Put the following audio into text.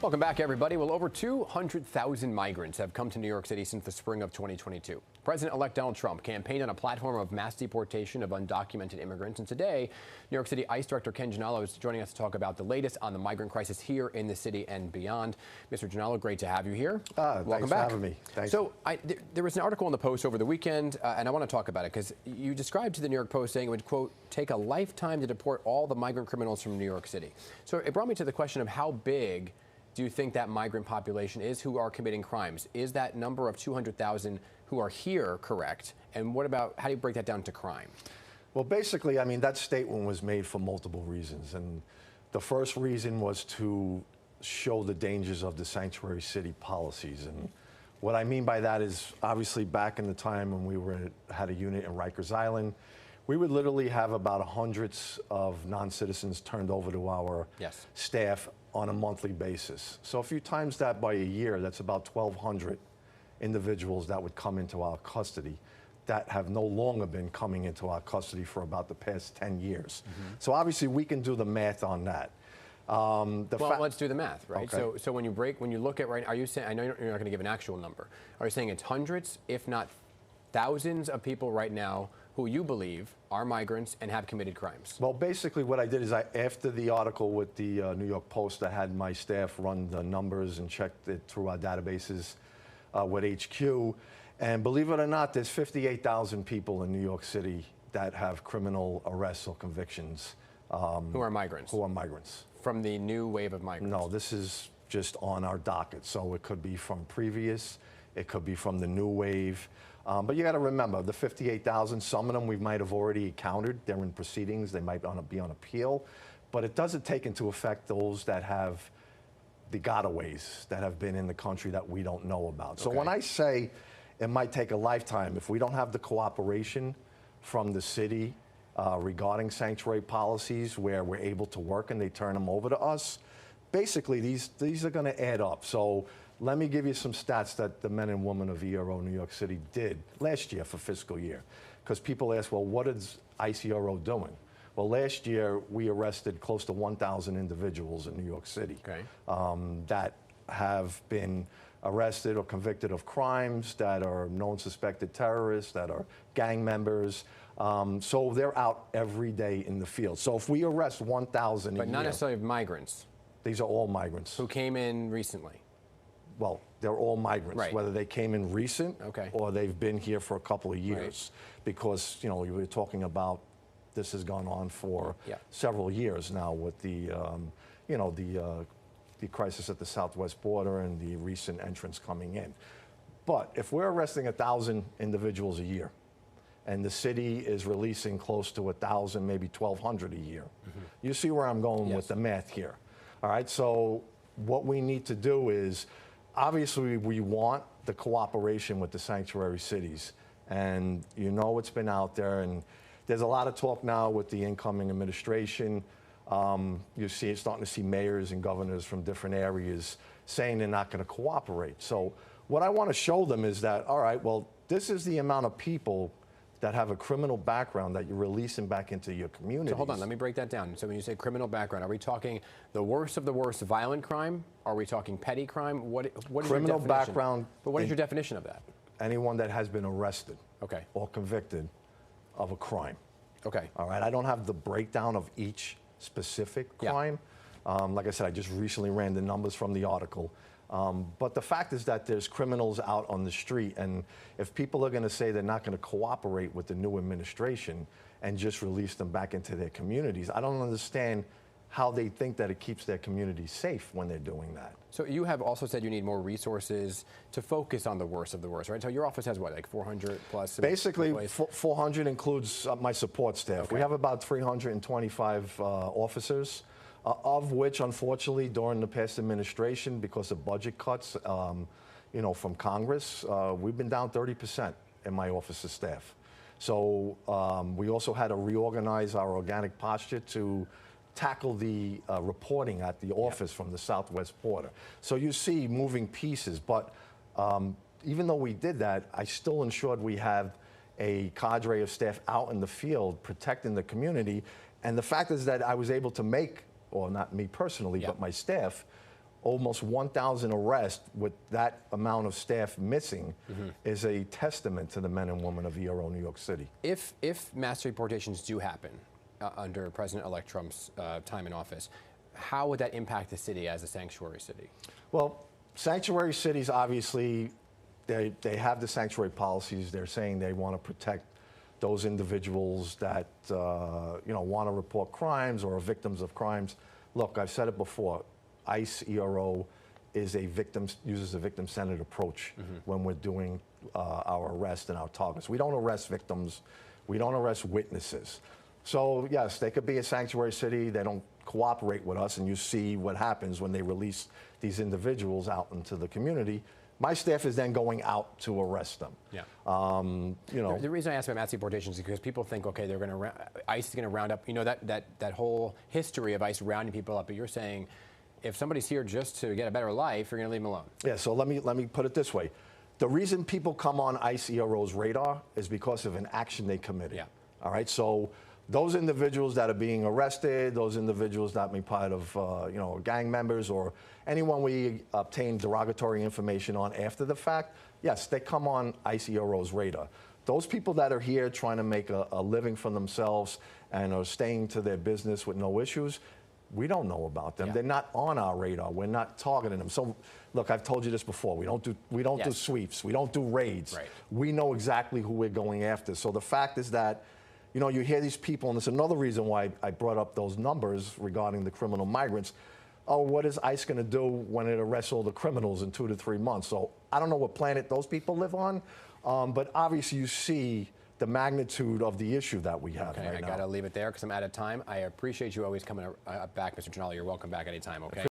Welcome back, everybody. Well, over 200,000 migrants have come to New York City since the spring of 2022. President-elect Donald Trump campaigned on a platform of mass deportation of undocumented immigrants. And today, New York City ICE Director Ken Gianallo is joining us to talk about the latest on the migrant crisis here in the city and beyond. Mr. Gianallo, great to have you here. Welcome back. Thanks for having me. Thanks. So there was an article in the Post over the weekend, and I want to talk about it because you described to the New York Post saying it would, quote, take a lifetime to deport all the migrant criminals from New York City. So it brought me to the question of how big do you think that migrant population is who are committing crimes? Is that number of 200,000 who are here correct? And what about, how do you break that down to crime? Well, basically, I mean, that statement was made for multiple reasons. And the first reason was to show the dangers of the sanctuary city policies. And what I mean by that is, obviously, back in the time when we had a unit in Rikers Island, we would literally have about hundreds of non-citizens turned over to our staff on a monthly basis. So if you times that by a year, that's about 1,200 individuals that would come into our custody that have no longer been coming into our custody for about the past 10 years. So obviously we can do the math on that. Well, let's do the math, right? Okay. So when you look at, right, are you saying, I know you're not going to give an actual number, are you saying it's hundreds, if not thousands of people right now who you believe are migrants and have committed crimes? Well, basically what I did is after the article with the New York Post, I had my staff run the numbers and checked it through our databases with HQ. And believe it or not, there's 58,000 people in New York City that have criminal arrests or convictions. Who are migrants? Who are migrants. From the new wave of migrants? No, this is just on our docket. So it could be from previous, it could be from the new wave. But you got to remember, the 58,000, some of them we might have already counted. They're in proceedings. They might be on appeal. But it doesn't take into effect those that have the gotaways that have been in the country that we don't know about. So when I say it might take a lifetime, if we don't have the cooperation from the city regarding sanctuary policies where we're able to work and they turn them over to us, basically these are going to add up. So let me give you some stats that the men and women of ERO New York City did last year for fiscal year. Because people ask, well, what is ICE ERO doing? Well, last year we arrested close to 1,000 individuals in New York City that have been arrested or convicted of crimes, that are known suspected terrorists, that are gang members. So they're out every day in the field. So if we arrest 1,000 a year. But not necessarily migrants. These are all migrants. Who came in recently? Well, they're all migrants, whether they came in recent or they've been here for a couple of years. Because, you know, you were talking about this has gone on for several years now with the, you know, the crisis at the southwest border and the recent entrants coming in. But if we're arresting 1,000 individuals a year and the city is releasing close to 1,000, maybe 1,200 a year, you see where I'm going with the math here. All right, so what we need to do is, obviously, we want the cooperation with the sanctuary cities. And you know it's been out there, and there's a lot of talk now with the incoming administration. You're starting to see mayors and governors from different areas saying they're not going to cooperate. So what I want to show them is that, all right, well, this is the amount of people that have a criminal background that you're releasing back into your community. So hold on, let me break that down. So when you say criminal background, are we talking the worst of the worst violent crime? Are we talking petty crime? What is criminal your definition? Background? But what is your definition of that? Anyone that has been arrested or convicted of a crime. All right, I don't have the breakdown of each specific crime. Like I said, I just recently ran the numbers from the article. But the fact is that there's criminals out on the street, and if people are going to say they're not going to cooperate with the new administration and just release them back into their communities, I don't understand how they think that it keeps their communities safe when they're doing that. So you have also said you need more resources to focus on the worst of the worst, right? So your office has what, like 400 plus? Basically, 400 includes my support staff. We have about 325 officers. Of which, unfortunately, during the past administration, because of budget cuts, you know, from Congress, we've been down 30% in my office's staff. So we also had to reorganize our organic posture to tackle the reporting at the office from the southwest border. So you see moving pieces, but even though we did that, I still ensured we have a cadre of staff out in the field protecting the community. And the fact is that I was able to make, or not me personally, but my staff, almost 1,000 arrests with that amount of staff missing is a testament to the men and women of ERO New York City. If mass deportations do happen under President-elect Trump's time in office, how would that impact the city as a sanctuary city? Well, sanctuary cities, obviously, they have the sanctuary policies. They're saying they want to protect those individuals that want to report crimes or are victims of crimes. Look, I've said it before. ICE ERO uses a victim-centered approach when we're doing our arrests and our targets. We don't arrest victims. We don't arrest witnesses. So yes, they could be a sanctuary city. They don't cooperate with us, and you see what happens when they release these individuals out into the community. My staff is then going out to arrest them. Yeah. The reason I ask about mass deportations is because people think, okay, ICE is going to round up. That whole history of ICE rounding people up. But you're saying, if somebody's here just to get a better life, you're going to leave them alone. Yeah. So let me put it this way: the reason people come on ICE ERO's radar is because of an action they committed. Yeah. All right. So those individuals that are being arrested, those individuals that may be part of gang members or anyone we obtain derogatory information on after the fact, yes, they come on ICE ERO's radar. Those people that are here trying to make a living for themselves and are staying to their business with no issues, we don't know about them. Yeah. They're not on our radar. We're not targeting them. So, look, I've told you this before. We don't do sweeps. We don't do raids. Right. We know exactly who we're going after. So the fact is that, you hear these people, and it's another reason why I brought up those numbers regarding the criminal migrants. Oh, what is ICE going to do when it arrests all the criminals in 2 to 3 months? So I don't know what planet those people live on, but obviously you see the magnitude of the issue that we have right now. I got to leave it there because I'm out of time. I appreciate you always coming back, Mr. Ginali. You're welcome back anytime, okay?